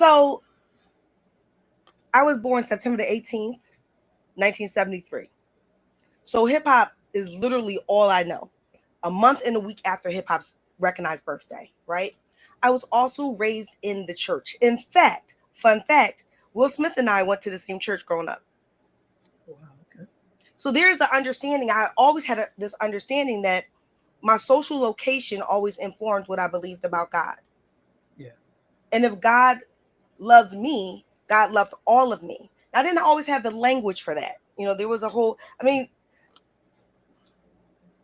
So I was born September the 18th, 1973. So hip hop is literally all I know. A month and a week after hip hop's recognized birthday, right? I was also raised in the church. In fact, fun fact, Will Smith and I went to the same church growing up. Wow. Okay. So there's the understanding. I always had this understanding that my social location always informed what I believed about God. Yeah. And if God loved me, God loved all of me. I didn't always have the language for that. There was a whole, I mean,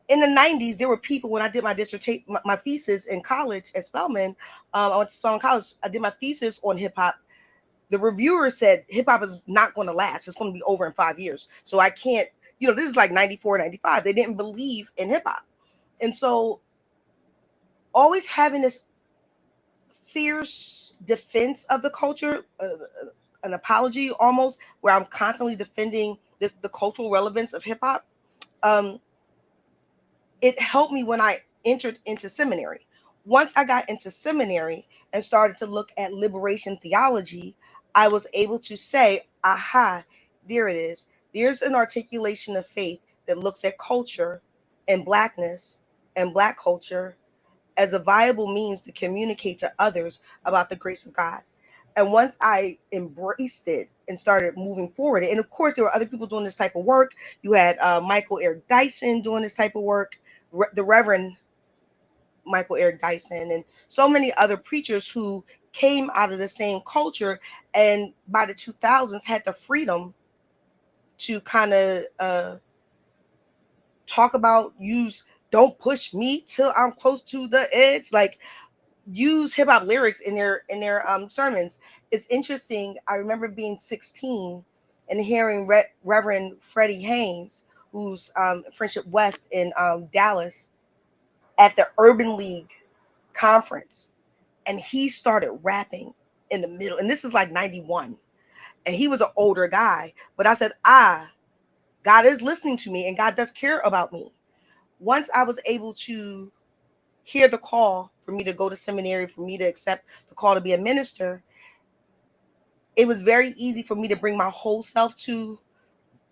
in the 90s, there were people when I did my dissertation, my thesis in college at Spellman. I went to Spellman College. I did my thesis on hip hop. The reviewer said hip hop is not going to last. It's going to be over in 5 years. So I can't, this is like 94, 95. They didn't believe in hip hop. And so always having this fierce defense of the culture, an apology almost, where I'm constantly defending the cultural relevance of hip hop. Um, it helped me when I entered into seminary. Once I got into seminary and started to look at liberation theology, I was able to say, aha, there it is. There's an articulation of faith that looks at culture and blackness and black culture as a viable means to communicate to others about the grace of God. And once I embraced it and started moving forward, and of course, there were other people doing this type of work. You had Michael Eric Dyson doing this type of work, the Reverend Michael Eric Dyson, and so many other preachers who came out of the same culture and by the 2000s had the freedom to kind of talk about, don't push me till I'm close to the edge, like use hip hop lyrics in their sermons. It's interesting. I remember being 16 and hearing Reverend Freddy Haynes, who's Friendship West in Dallas, at the Urban League conference, and he started rapping in the middle. And this is like 91, and he was an older guy. But I said, God is listening to me, and God does care about me. Once I was able to hear the call for me to go to seminary, for me to accept the call to be a minister, it was very easy for me to bring my whole self to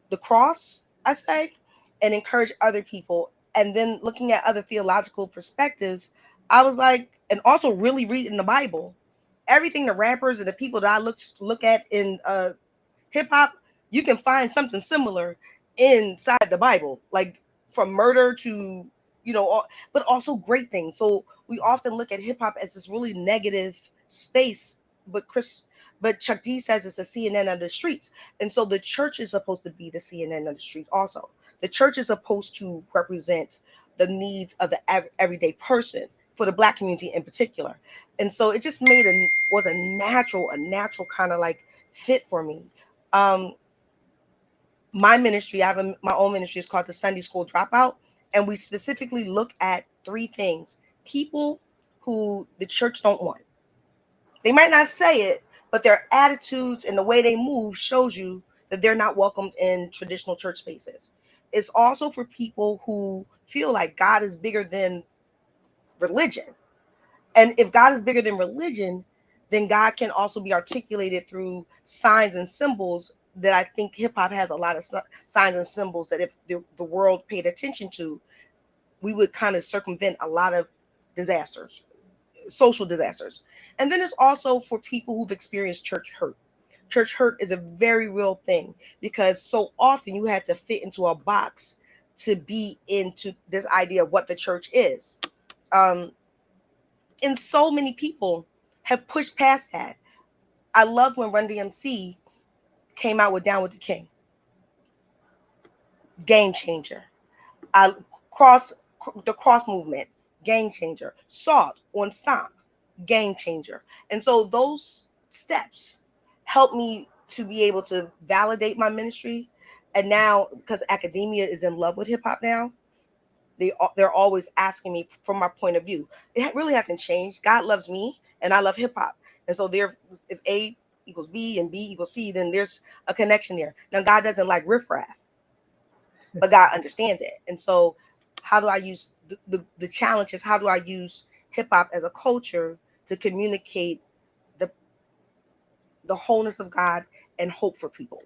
the cross, I say, and encourage other people. And then looking at other theological perspectives, I was like, and also really reading the Bible. Everything the rappers and the people that I look at in hip hop, you can find something similar inside the Bible, like from murder to but also great things. So we often look at hip hop as this really negative space, but Chuck D says it's the CNN of the streets, and so the church is supposed to be the CNN of the street. Also, the church is supposed to represent the needs of the everyday person for the Black community in particular, and so it just was a natural kind of like fit for me. um my ministry, I have my own ministry, is called the Sunday School Dropout, and we specifically look at three things: people who the church don't want. They might not say it, but their attitudes and the way they move shows you that they're not welcomed in traditional church spaces. It's also for people who feel like God is bigger than religion. And if God is bigger than religion, then God can also be articulated through signs and symbols that I think hip hop has a lot of signs and symbols that if the world paid attention to, we would kind of circumvent a lot of disasters, social disasters. And then it's also for people who've experienced church hurt. Church hurt is a very real thing because so often you had to fit into a box to be into this idea of what the church is. Um, and so many people have pushed past that. I loved when Run-D.M.C came out with Down with the King. Game changer. I cross the cross movement, game changer. Salt on Stomp, game changer. And so those steps helped me to be able to validate my ministry. And now, because academia is in love with hip hop now, they're always asking me from my point of view. It really hasn't changed. God loves me, and I love hip hop, and so there, if A equals B and B equals C, then there's a connection there. Now, God doesn't like riffraff, but God understands it, and so how do I use the challenge is, how do I use hip hop as a culture to communicate the the wholeness of God and hope for people.